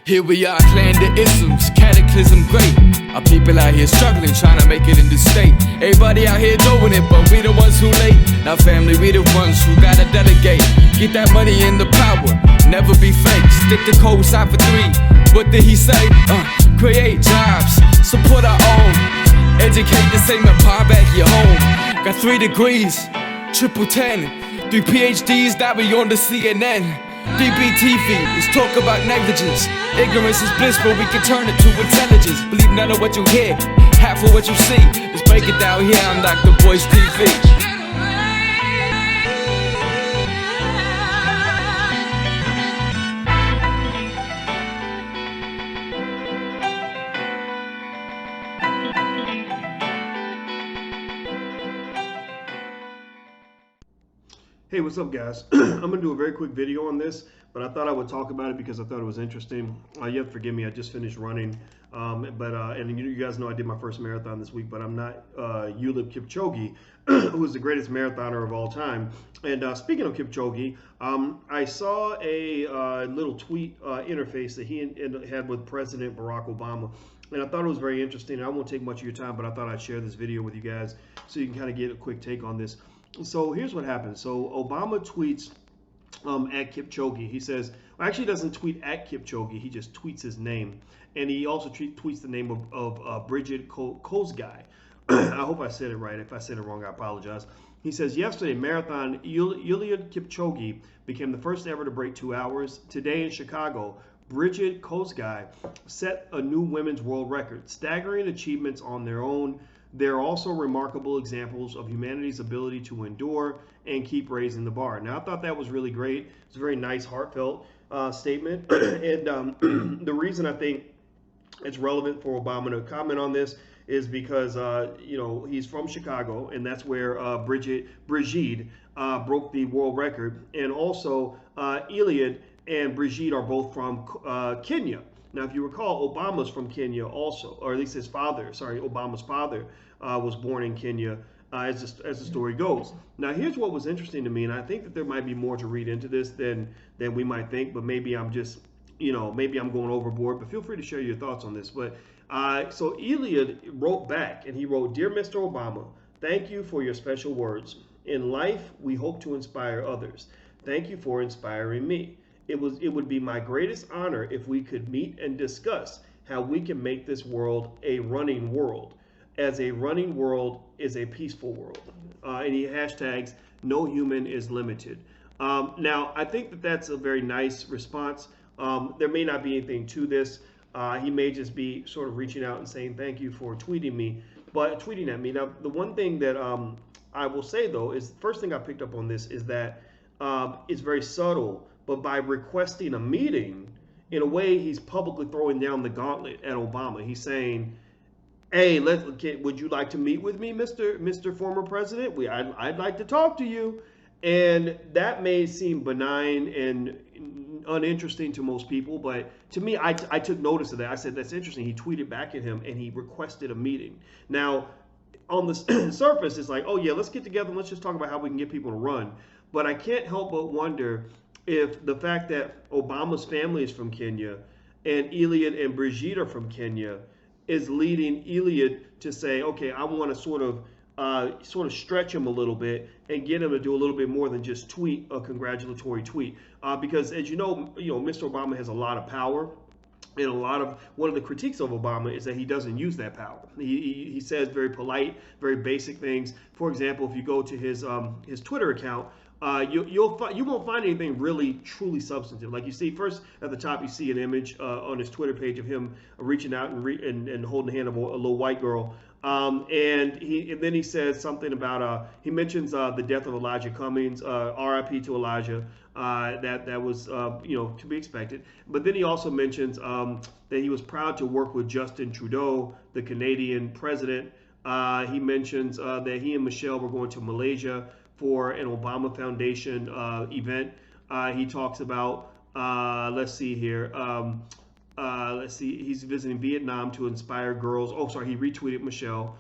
Here we are, clan the isms, cataclysm great. Our people out here struggling, trying to make it in the state. Everybody out here doing it, but we the ones who late. Now family, we the ones who gotta delegate. Get that money and the power, never be fake. Stick to code, sign for 3. What did he say? Create jobs, support our own. Educate the same empire back your home. Got 3 degrees, triple 10. 3 PhDs, now we on the CNN. BBTV, let's talk about negligence. Ignorance is bliss, but we can turn it to intelligence. Believe none of what you hear, half of what you see. Let's break it down here on Dr. Boyce TV. Hey, what's up, guys? I'm going to do a very quick video on this, but I thought I would talk about it because I thought it was interesting. You have to forgive me, I just finished running, and you guys know I did my first marathon this week, but I'm not Eliud Kipchoge, who is the greatest marathoner of all time. And speaking of Kipchoge, I saw a little tweet interface that he had with President Barack Obama. And I thought it was very interesting. I won't take much of your time, but I thought I'd share this video with you guys so you can kind of get a quick take on this. So here's what happened. So Obama tweets at Kipchoge. He says, well, actually doesn't tweet at Kipchoge. He just tweets his name. And he also tweets the name of Bridget Kosgei. I hope I said it right. If I said it wrong, I apologize. He says, yesterday, marathon Eliud Kipchoge became the first ever to break 2 hours. Today in Chicago, Bridget Kosgei set a new women's world record. Staggering achievements on their own. They're also remarkable examples of humanity's ability to endure and keep raising the bar. Now, I thought that was really great. It's a very nice, heartfelt statement. And the reason I think it's relevant for Obama to comment on this is because, he's from Chicago, and that's where Brigitte broke the world record. And also, Eliud and Brigitte are both from Kenya. Now, if you recall, Obama's from Kenya also, or at least his father, Obama's father was born in Kenya, as the story goes. Now, here's what was interesting to me, and I think that there might be more to read into this than we might think, but maybe I'm just, maybe I'm going overboard, but feel free to share your thoughts on this. But so Eliud wrote back, and he wrote, "Dear Mr. Obama, thank you for your special words. In life, we hope to inspire others. Thank you for inspiring me. It would be my greatest honor if we could meet and discuss how we can make this world a running world, as a running world is a peaceful world." And he hashtags "No human is limited." Now, I think that that's a very nice response. There may not be anything to this. He may just be sort of reaching out and saying thank you for tweeting at me. Now, the one thing that I will say, though, is the first thing I picked up on this is that it's very subtle. But by requesting a meeting, in a way, he's publicly throwing down the gauntlet at Obama. He's saying, "Hey, would you like to meet with me, Mr. Former President? I'd like to talk to you." And that may seem benign and uninteresting to most people, but to me, I took notice of that. I said, that's interesting. He tweeted back at him, and he requested a meeting. Now, on the surface, it's like, oh, yeah, let's get together and let's just talk about how we can get people to run. But I can't help but wonder if the fact that Obama's family is from Kenya and Eliud and Brigitte are from Kenya is leading Eliud to say, okay, I want to sort of stretch him a little bit and get him to do a little bit more than just tweet a congratulatory tweet. Because as you know, Mr. Obama has a lot of power. And one of the critiques of Obama is that he doesn't use that power. He says very polite, very basic things. For example, if you go to his Twitter account, you won't find anything really truly substantive. Like you see first at the top, you see an image on his Twitter page of him reaching out and holding the hand of a little white girl. And then he says something about he mentions the death of Elijah Cummings, R.I.P. to Elijah. That was to be expected. But then he also mentions that he was proud to work with Justin Trudeau, the Canadian president. He mentions that he and Michelle were going to Malaysia for an Obama Foundation event. He talks about, let's see here. He's visiting Vietnam to inspire girls. Oh, sorry, he retweeted Michelle.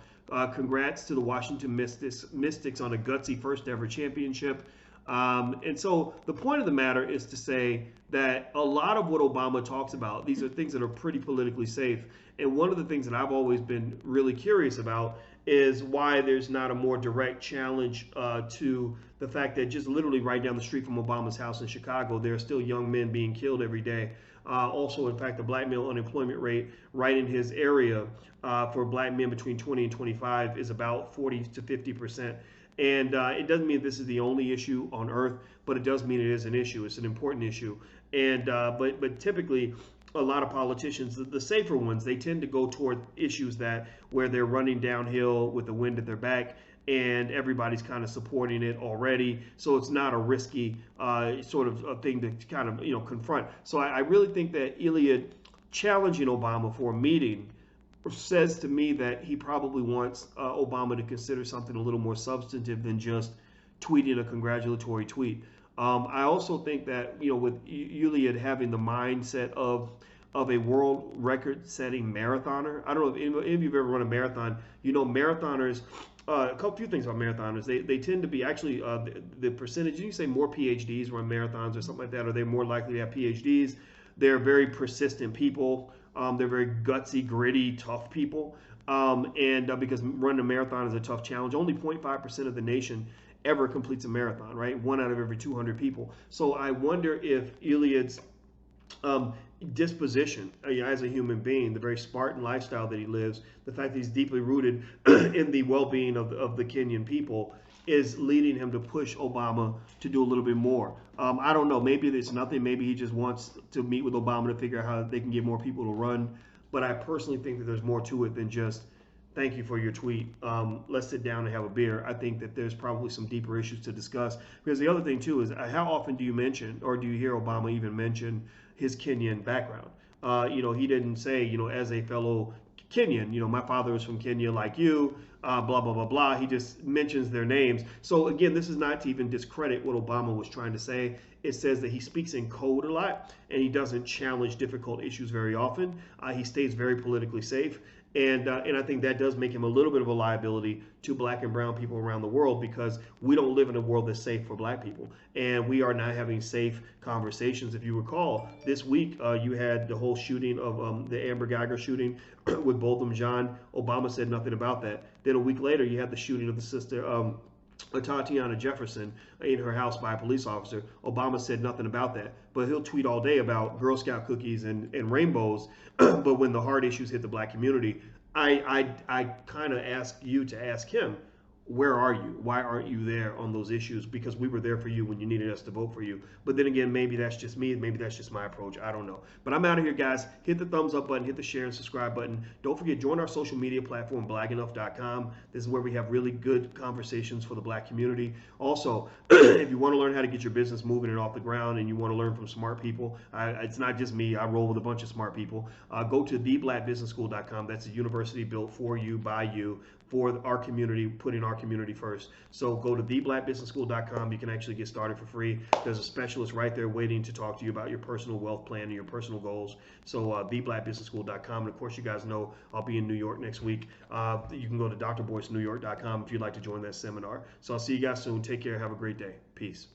Congrats to the Washington Mystics on a gutsy first ever championship. And so the point of the matter is to say that a lot of what Obama talks about, these are things that are pretty politically safe. And one of the things that I've always been really curious about is why there's not a more direct challenge to the fact that just literally right down the street from Obama's house in Chicago, there are still young men being killed every day. Also, in fact, the black male unemployment rate right in his area for black men between 20 and 25 is about 40 to 50%. And it doesn't mean this is the only issue on earth, but it does mean it is an issue. It's an important issue. And but typically, a lot of politicians, the safer ones, they tend to go toward issues that where they're running downhill with the wind at their back, and everybody's kind of supporting it already. So it's not a risky sort of a thing to kind of confront. So I really think that Eliud challenging Obama for a meeting says to me that he probably wants Obama to consider something a little more substantive than just tweeting a congratulatory tweet. I also think that with Eliud having the mindset of a world record-setting marathoner. I don't know if any of you've ever run a marathon. Marathoners. A few things about marathoners. They tend to be actually the percentage. You say more PhDs run marathons or something like that, or they're more likely to have PhDs. They're very persistent people. They're very gutsy, gritty, tough people. Because running a marathon is a tough challenge. Only 0.5% of the nation ever completes a marathon, right? 1 out of every 200 people. So I wonder if Eliud's disposition as a human being, the very Spartan lifestyle that he lives, the fact that he's deeply rooted in the well-being of the Kenyan people, is leading him to push Obama to do a little bit more. I don't know. Maybe there's nothing. Maybe he just wants to meet with Obama to figure out how they can get more people to run. But I personally think that there's more to it than just thank you for your tweet. Let's sit down and have a beer. I think that there's probably some deeper issues to discuss. Because the other thing, too, is how often do you mention, or do you hear Obama even mention his Kenyan background? He didn't say, as a fellow Kenyan, my father was from Kenya like you, blah, blah, blah, blah. He just mentions their names. So, again, this is not to even discredit what Obama was trying to say. It says that he speaks in code a lot, and he doesn't challenge difficult issues very often. He stays very politically safe. And I think that does make him a little bit of a liability to black and brown people around the world, because we don't live in a world that's safe for black people. And we are not having safe conversations. If you recall, this week you had the whole shooting of the Amber Geiger shooting with Botham Jean. Obama said nothing about that. Then a week later, you had the shooting of the sister Tatiana Jefferson in her house by a police officer. Obama said nothing about that, but he'll tweet all day about Girl Scout cookies and rainbows. But when the hard issues hit the black community, I kind of ask you to ask him, where are you? Why aren't you there on those issues? Because we were there for you when you needed us to vote for you. But then again, maybe that's just me. Maybe that's just my approach. I don't know. But I'm out of here, guys. Hit the thumbs up button. Hit the share and subscribe button. Don't forget, join our social media platform, blackenough.com. This is where we have really good conversations for the black community. Also, if you want to learn how to get your business moving and off the ground, and you want to learn from smart people, it's not just me. I roll with a bunch of smart people. Go to theblackbusinessschool.com. That's a university built for you, by you, for our community, putting our community first. So go to theblackbusinessschool.com. You can actually get started for free. There's a specialist right there waiting to talk to you about your personal wealth plan and your personal goals. So theblackbusinessschool.com. And of course, you guys know I'll be in New York next week. You can go to drboycenewyork.com if you'd like to join that seminar. So I'll see you guys soon. Take care. Have a great day. Peace.